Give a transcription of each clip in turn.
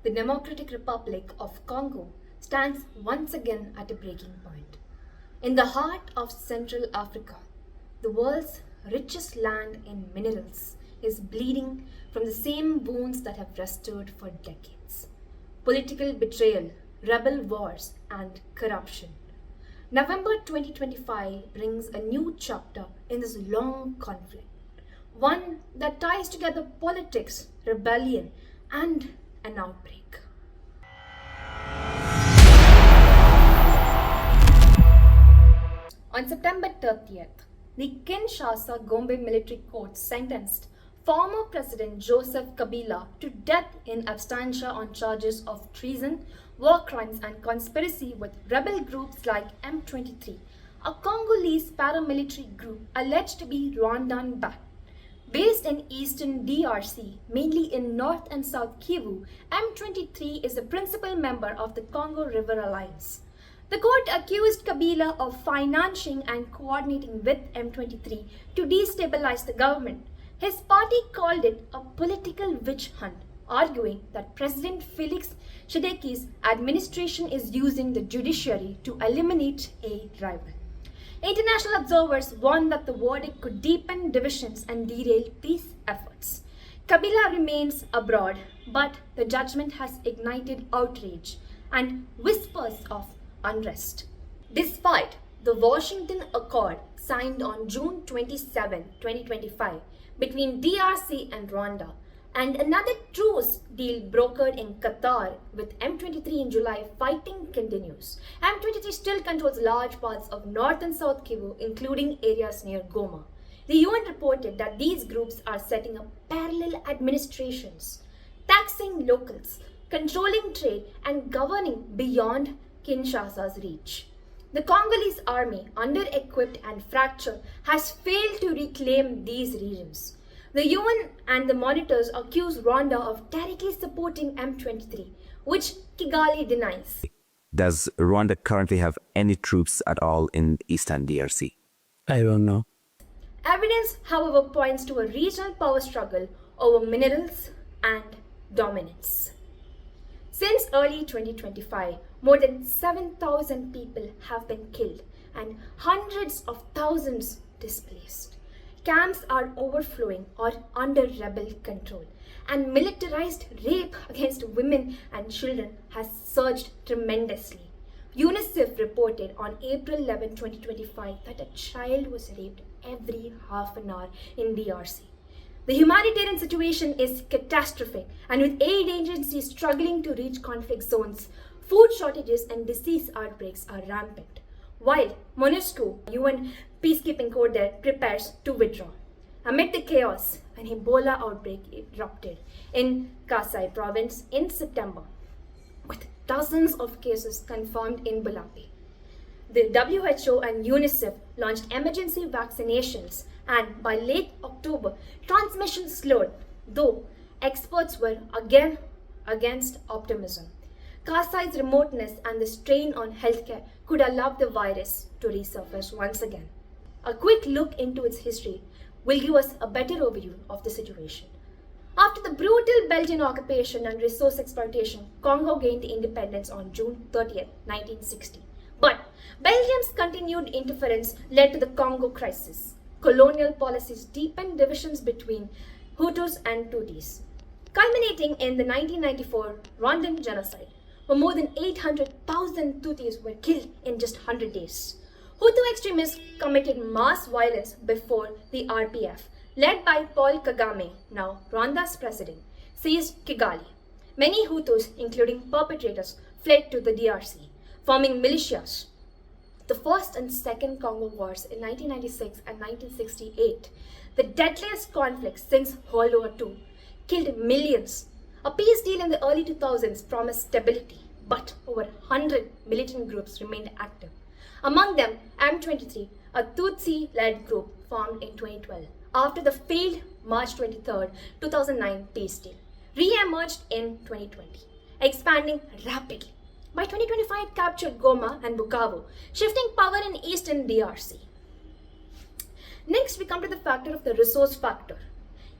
the Democratic Republic of Congo stands once again at a breaking point. In the heart of Central Africa, the world's richest land in minerals is bleeding from the same wounds that have festered for decades: political betrayal, rebel wars, and corruption. November 2025 brings a new chapter in this long conflict, one that ties together politics, rebellion, and an outbreak. On September 30th, the Kinshasa Gombe military court sentenced former President Joseph Kabila to death in absentia on charges of treason, war crimes, and conspiracy with rebel groups like M23, a Congolese paramilitary group alleged to be Rwandan backed. Based in eastern DRC, mainly in North and South Kivu, M23 is a principal member of the Congo River Alliance. The court accused Kabila of financing and coordinating with M23 to destabilize the government. His party called it a political witch hunt, arguing that President Felix Tshisekedi's administration is using the judiciary to eliminate a rival. International observers warned that the verdict could deepen divisions and derail peace efforts. Kabila remains abroad, but the judgment has ignited outrage and whispers of unrest. Despite the Washington Accord signed on June 27, 2025 between DRC and Rwanda, and another truce deal brokered in Qatar with M23 in July, fighting continues. M23 still controls large parts of North and South Kivu, including areas near Goma. The UN reported that these groups are setting up parallel administrations, taxing locals, controlling trade, and governing beyond Kinshasa's reach. The Congolese army, under-equipped and fractured, has failed to reclaim these regions. The UN and the monitors accuse Rwanda of directly supporting M23, which Kigali denies. Does Rwanda currently have any troops at all in eastern DRC? I don't know. Evidence, however, points to a regional power struggle over minerals and dominance. Since early 2025, more than 7,000 people have been killed and hundreds of thousands displaced. Camps are overflowing or under rebel control, and militarized rape against women and children has surged tremendously. UNICEF reported on April 11, 2025 that a child was raped every half an hour in DRC. The humanitarian situation is catastrophic, and with aid agencies struggling to reach conflict zones, food shortages and disease outbreaks are rampant, while MONUSCO, UN peacekeeping corps there, prepares to withdraw. Amid the chaos, an Ebola outbreak erupted in Kasai province in September, with dozens of cases confirmed in Bulambi. The WHO and UNICEF launched emergency vaccinations, and by late October, transmission slowed, though experts were again against optimism. Kasai's remoteness and the strain on healthcare could allow the virus to resurface once again. A quick look into its history will give us a better overview of the situation. After the brutal Belgian occupation and resource exploitation, Congo gained independence on June 30, 1960. But Belgium's continued interference led to the Congo crisis. Colonial policies deepened divisions between Hutus and Tutsis, culminating in the 1994 Rwandan genocide, where more than 800,000 Tutsis were killed in just 100 days. Hutu extremists committed mass violence before the RPF, led by Paul Kagame, now Rwanda's president, seized Kigali. Many Hutus, including perpetrators, fled to the DRC, forming militias. The First and Second Congo Wars in 1996 and 1968, the deadliest conflict since World War II, killed millions. A peace deal in the early 2000s promised stability, but over 100 militant groups remained active. Among them, M23, a Tutsi-led group formed in 2012 after the failed March 23, 2009 peace deal, re-emerged in 2020, expanding rapidly. By 2025, it captured Goma and Bukavu, shifting power in eastern DRC. Next, we come to the factor of the resource factor.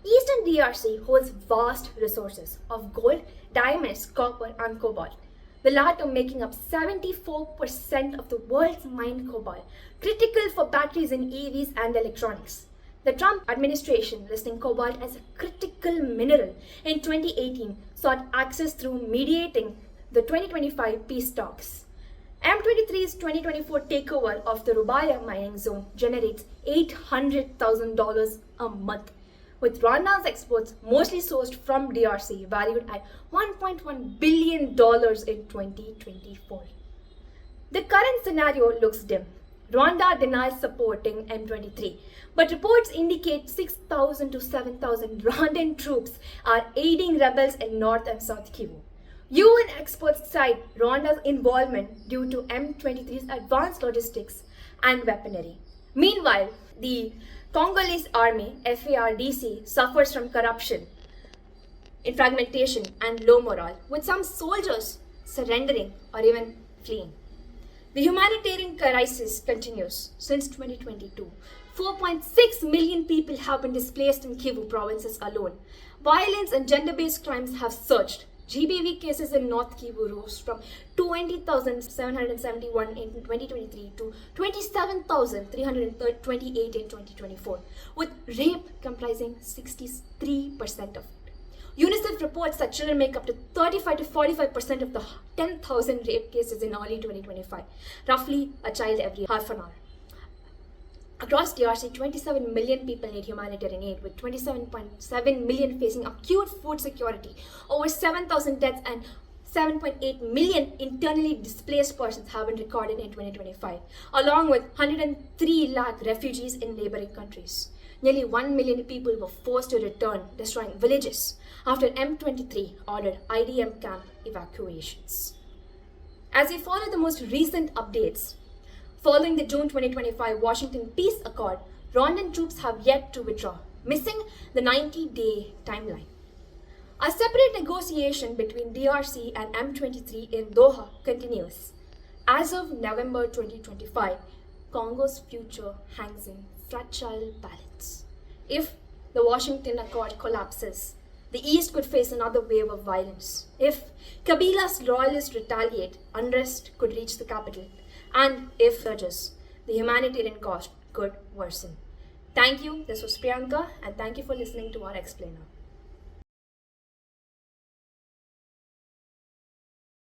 Eastern DRC holds vast resources of gold, diamonds, copper, and cobalt, the latter making up 74% of the world's mined cobalt, critical for batteries in EVs and electronics. The Trump administration, listing cobalt as a critical mineral in 2018, sought access through mediating the 2025 peace talks. M23's 2024 takeover of the Rubaya mining zone generates $800,000 a month, with Rwanda's exports mostly sourced from DRC valued at $1.1 billion in 2024. The current scenario looks dim. Rwanda denies supporting M23, but reports indicate 6,000 to 7,000 Rwandan troops are aiding rebels in North and South Kivu. UN experts cite Rwanda's involvement due to M23's advanced logistics and weaponry. Meanwhile, the Congolese army, FARDC, suffers from corruption, fragmentation, and low morale, with some soldiers surrendering or even fleeing. The humanitarian crisis continues since 2022. 4.6 million people have been displaced in Kivu provinces alone. Violence and gender-based crimes have surged. GBV cases in North Kivu rose from 20,771 in 2023 to 27,328 in 2024, with rape comprising 63% of it. UNICEF reports that children make up to 35 to 45% of the 10,000 rape cases in early 2025, roughly a child every half an hour. Across DRC, 27 million people need humanitarian aid, with 27.7 million facing acute food security. Over 7,000 deaths and 7.8 million internally displaced persons have been recorded in 2025, along with 103 lakh refugees in neighboring countries. Nearly 1 million people were forced to return, destroying villages after M23 ordered IDM camp evacuations. As we follow the most recent updates, following the June 2025 Washington Peace Accord, Rwandan troops have yet to withdraw, missing the 90-day timeline. A separate negotiation between DRC and M23 in Doha continues. As of November 2025, Congo's future hangs in fragile balance. If the Washington Accord collapses, the East could face another wave of violence. If Kabila's loyalists retaliate, unrest could reach the capital. And if surges, the humanitarian cost could worsen. Thank you. This was Priyanka, and thank you for listening to our explainer.